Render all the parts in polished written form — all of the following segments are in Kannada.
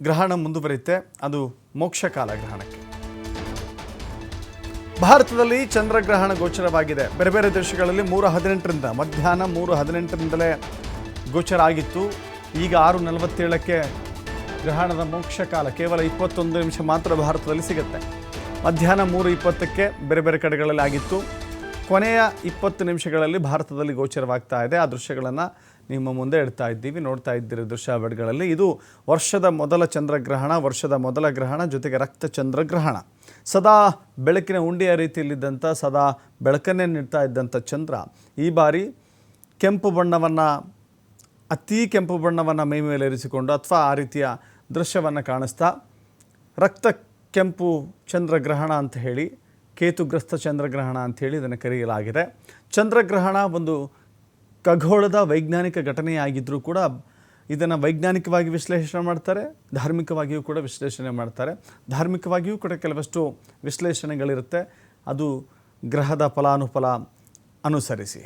ಗ್ರಹಣ ಮುಂದುವರಿಯುತ್ತೆ. ಅದು ಮೋಕ್ಷಕಾಲ ಗ್ರಹಣಕ್ಕೆ. ಭಾರತದಲ್ಲಿ ಚಂದ್ರಗ್ರಹಣ ಗೋಚರವಾಗಿದೆ. ಬೇರೆ ಬೇರೆ ದೇಶಗಳಲ್ಲಿ 3:18ರಿಂದ ಮಧ್ಯಾಹ್ನ 3:18ರಿಂದಲೇ ಗೋಚರ ಆಗಿತ್ತು. ಈಗ 6:47ಕ್ಕೆ ಗ್ರಹಣದ ಮೋಕ್ಷಕಾಲ. ಕೇವಲ 21 ನಿಮಿಷ ಮಾತ್ರ ಭಾರತದಲ್ಲಿ ಸಿಗುತ್ತೆ. ಮಧ್ಯಾಹ್ನ 3:20ಕ್ಕೆ ಬೇರೆ ಬೇರೆ ಕಡೆಗಳಲ್ಲಿ ಆಗಿತ್ತು. ಕೊನೆಯ 20 ನಿಮಿಷಗಳಲ್ಲಿ ಭಾರತದಲ್ಲಿ ಗೋಚರವಾಗ್ತಾ ಇದೆ. ಆ ದೃಶ್ಯಗಳನ್ನು ನಿಮ್ಮ ಮುಂದೆ ಇಡ್ತಾ ಇದ್ದೀವಿ, ನೋಡ್ತಾ ಇದ್ದೀರಿ ದೃಶ್ಯಾವಳಿಗಳಲ್ಲಿ. ಇದು ವರ್ಷದ ಮೊದಲ ಚಂದ್ರಗ್ರಹಣ, ವರ್ಷದ ಮೊದಲ ಗ್ರಹಣ, ಜೊತೆಗೆ ರಕ್ತ ಚಂದ್ರಗ್ರಹಣ. ಸದಾ ಬೆಳಕಿನ ಉಂಡೆಯ ರೀತಿಯಲ್ಲಿದ್ದಂಥ, ಸದಾ ಬೆಳಕನ್ನೇ ನೀಡ್ತಾ ಇದ್ದಂಥ ಚಂದ್ರ ಈ ಬಾರಿ ಕೆಂಪು ಬಣ್ಣವನ್ನು, ಅತೀ ಕೆಂಪು ಬಣ್ಣವನ್ನು ಮೈ ಮೇಲೆ ಇರಿಸಿಕೊಂಡು ಅಥವಾ ಆ ರೀತಿಯ ದೃಶ್ಯವನ್ನು ಕಾಣಿಸ್ತಾ ರಕ್ತ ಕೆಂಪು ಚಂದ್ರಗ್ರಹಣ ಅಂತ ಹೇಳಿ, ಕೇತುಗ್ರಸ್ತ ಚಂದ್ರಗ್ರಹಣ ಅಂಥೇಳಿ ಇದನ್ನು ಕರೆಯಲಾಗಿದೆ. ಚಂದ್ರಗ್ರಹಣ ಒಂದು ಖಗೋಳದ ವೈಜ್ಞಾನಿಕ ಘಟನೆಯಾಗಿದ್ದರೂ ಕೂಡ ಇದನ್ನು ವೈಜ್ಞಾನಿಕವಾಗಿ ವಿಶ್ಲೇಷಣೆ ಮಾಡ್ತಾರೆ, ಧಾರ್ಮಿಕವಾಗಿಯೂ ಕೂಡ ವಿಶ್ಲೇಷಣೆ ಮಾಡ್ತಾರೆ. ಧಾರ್ಮಿಕವಾಗಿಯೂ ಕೂಡ ಕೆಲವಷ್ಟು ವಿಶ್ಲೇಷಣೆಗಳಿರುತ್ತೆ, ಅದು ಗ್ರಹದ ಫಲಾನುಫಲ ಅನುಸರಿಸಿ.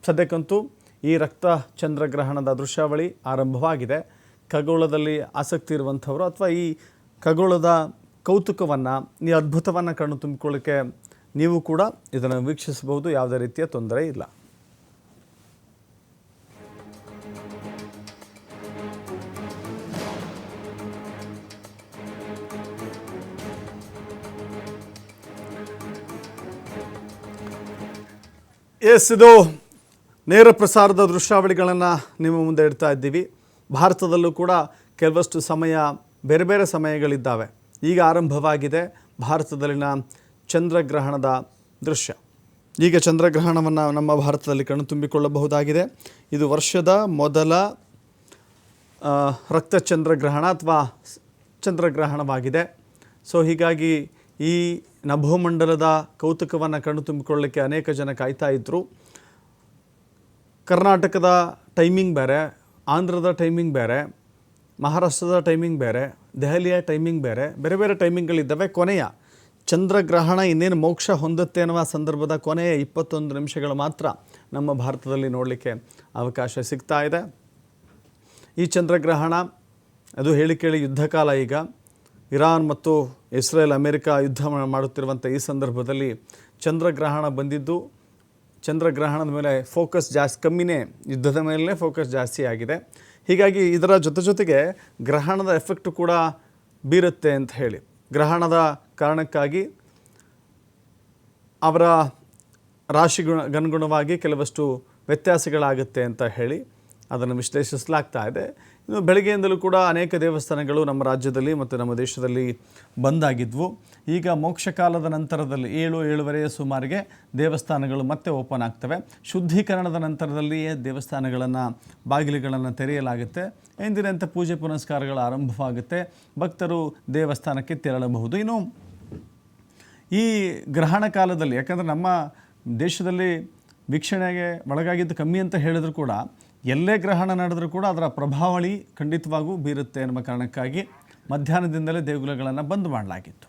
ಸದ್ಯಕ್ಕಂತೂ ಈ ರಕ್ತ ಚಂದ್ರಗ್ರಹಣದ ದೃಶ್ಯಾವಳಿ ಆರಂಭವಾಗಿದೆ. ಖಗೋಳದಲ್ಲಿ ಆಸಕ್ತಿ ಇರುವಂಥವರು ಅಥವಾ ಈ ಖಗೋಳದ ಕೌತುಕವನ್ನು, ಈ ಅದ್ಭುತವನ್ನು ಕಣ್ಣು ತುಂಬಿಕೊಳ್ಳೋಕ್ಕೆ ನೀವು ಕೂಡ ಇದನ್ನು ವೀಕ್ಷಿಸಬಹುದು. ಯಾವುದೇ ರೀತಿಯ ತೊಂದರೆ ಇಲ್ಲ. ಇದು ನೇರ ಪ್ರಸಾರದ ದೃಶ್ಯಾವಳಿಗಳನ್ನು ನಿಮ್ಮ ಮುಂದೆ ಇಡ್ತಾ ಇದ್ದೀವಿ. ಭಾರತದಲ್ಲೂ ಕೂಡ ಕೆಲವಷ್ಟು ಸಮಯ, ಬೇರೆ ಬೇರೆ ಸಮಯಗಳಿದ್ದಾವೆ. ಈಗ ಆರಂಭವಾಗಿದೆ ಭಾರತದಲ್ಲಿನ ಚಂದ್ರಗ್ರಹಣದ ದೃಶ್ಯ. ಈಗ ಚಂದ್ರಗ್ರಹಣವನ್ನು ನಮ್ಮ ಭಾರತದಲ್ಲಿ ಕಣ್ಣು ತುಂಬಿಕೊಳ್ಳಬಹುದಾಗಿದೆ. ಇದು ವರ್ಷದ ಮೊದಲ ರಕ್ತ ಚಂದ್ರಗ್ರಹಣ ಅಥವಾ ಚಂದ್ರಗ್ರಹಣವಾಗಿದೆ. ಸೊ ಹೀಗಾಗಿ ಈ ನಭೋಮಂಡಲದ ಕೌತುಕವನ್ನು ಕಣ್ಣು ತುಂಬಿಕೊಳ್ಳಲಿಕ್ಕೆ ಅನೇಕ ಜನ ಕಾಯ್ತಾ ಇದ್ದರು. ಕರ್ನಾಟಕದ ಟೈಮಿಂಗ್ ಬೇರೆ, ಆಂಧ್ರದ ಟೈಮಿಂಗ್ ಬೇರೆ, ಮಹಾರಾಷ್ಟ್ರದ ಟೈಮಿಂಗ್ ಬೇರೆ, ದೆಹಲಿಯ ಟೈಮಿಂಗ್ ಬೇರೆ, ಬೇರೆ ಬೇರೆ ಟೈಮಿಂಗ್ಗಳಿದ್ದಾವೆ. ಕೊನೆಯ ಚಂದ್ರಗ್ರಹಣ ಇನ್ನೇನು ಮೋಕ್ಷ ಹೊಂದುತ್ತೆ ಅನ್ನುವ ಸಂದರ್ಭದ ಕೊನೆಯ 21 ನಿಮಿಷಗಳು ಮಾತ್ರ ನಮ್ಮ ಭಾರತದಲ್ಲಿ ನೋಡಲಿಕ್ಕೆ ಅವಕಾಶ ಸಿಗ್ತಾ ಇದೆ. ಈ ಚಂದ್ರಗ್ರಹಣ ಅದು ಹೇಳಿ ಕೇಳಿ ಯುದ್ಧ ಕಾಲ. ಈಗ ಇರಾನ್ ಮತ್ತು ಇಸ್ರೇಲ್, ಅಮೆರಿಕ ಯುದ್ಧ ಮಾಡುತ್ತಿರುವಂಥ ಈ ಸಂದರ್ಭದಲ್ಲಿ ಚಂದ್ರಗ್ರಹಣ ಬಂದಿದ್ದು, ಚಂದ್ರಗ್ರಹಣದ ಮೇಲೆ ಫೋಕಸ್ ಜಾಸ್ತಿ, ಕಮ್ಮಿನೇ, ಯುದ್ಧದ ಮೇಲೆ ಫೋಕಸ್ ಜಾಸ್ತಿ ಆಗಿದೆ. ಹೀಗಾಗಿ ಇದರ ಜೊತೆಗೆ ಗ್ರಹಣದ ಎಫೆಕ್ಟು ಕೂಡ ಬೀರುತ್ತೆ ಅಂತ ಹೇಳಿ, ಗ್ರಹಣದ ಕಾರಣಕ್ಕಾಗಿ ಅವರ ರಾಶಿಗನುಗುಣವಾಗಿ ಕೆಲವಷ್ಟು ವ್ಯತ್ಯಾಸಗಳಾಗುತ್ತೆ ಅಂತ ಹೇಳಿ ಅದನ್ನು ವಿಶ್ಲೇಷಿಸಲಾಗ್ತಾ ಇದೆ. ಇನ್ನು ಬೆಳಗ್ಗೆಯಿಂದಲೂ ಕೂಡ ಅನೇಕ ದೇವಸ್ಥಾನಗಳು ನಮ್ಮ ರಾಜ್ಯದಲ್ಲಿ ಮತ್ತು ನಮ್ಮ ದೇಶದಲ್ಲಿ ಬಂದಾಗಿದ್ವು. ಈಗ ಮೋಕ್ಷಕಾಲದ ನಂತರದಲ್ಲಿ 7-7:30 ಸುಮಾರಿಗೆ ದೇವಸ್ಥಾನಗಳು ಮತ್ತೆ ಓಪನ್ ಆಗ್ತವೆ. ಶುದ್ಧೀಕರಣದ ನಂತರದಲ್ಲಿಯೇ ದೇವಸ್ಥಾನಗಳನ್ನು, ಬಾಗಿಲುಗಳನ್ನು ತೆರೆಯಲಾಗುತ್ತೆ. ಎಂದಿನಂತೆ ಪೂಜೆ ಪುನಸ್ಕಾರಗಳು ಆರಂಭವಾಗುತ್ತೆ. ಭಕ್ತರು ದೇವಸ್ಥಾನಕ್ಕೆ ತೆರಳಬಹುದು. ಇನ್ನು ಈ ಗ್ರಹಣ ಕಾಲದಲ್ಲಿ, ಯಾಕಂದರೆ ನಮ್ಮ ದೇಶದಲ್ಲಿ ವೀಕ್ಷಣೆಗೆ ಒಳಗಾಗಿದ್ದು ಕಮ್ಮಿ ಅಂತ ಹೇಳಿದ್ರು ಕೂಡ, ಎಲ್ಲೇ ಗ್ರಹಣ ನಡೆದರೂ ಕೂಡ ಅದರ ಪ್ರಭಾವಳಿ ಖಂಡಿತವಾಗೂ ಬೀರುತ್ತೆ ಎನ್ನುವ ಕಾರಣಕ್ಕಾಗಿ ಮಧ್ಯಾಹ್ನದಿಂದಲೇ ದೇಗುಲಗಳನ್ನು ಬಂದ್ ಮಾಡಲಾಗಿತ್ತು.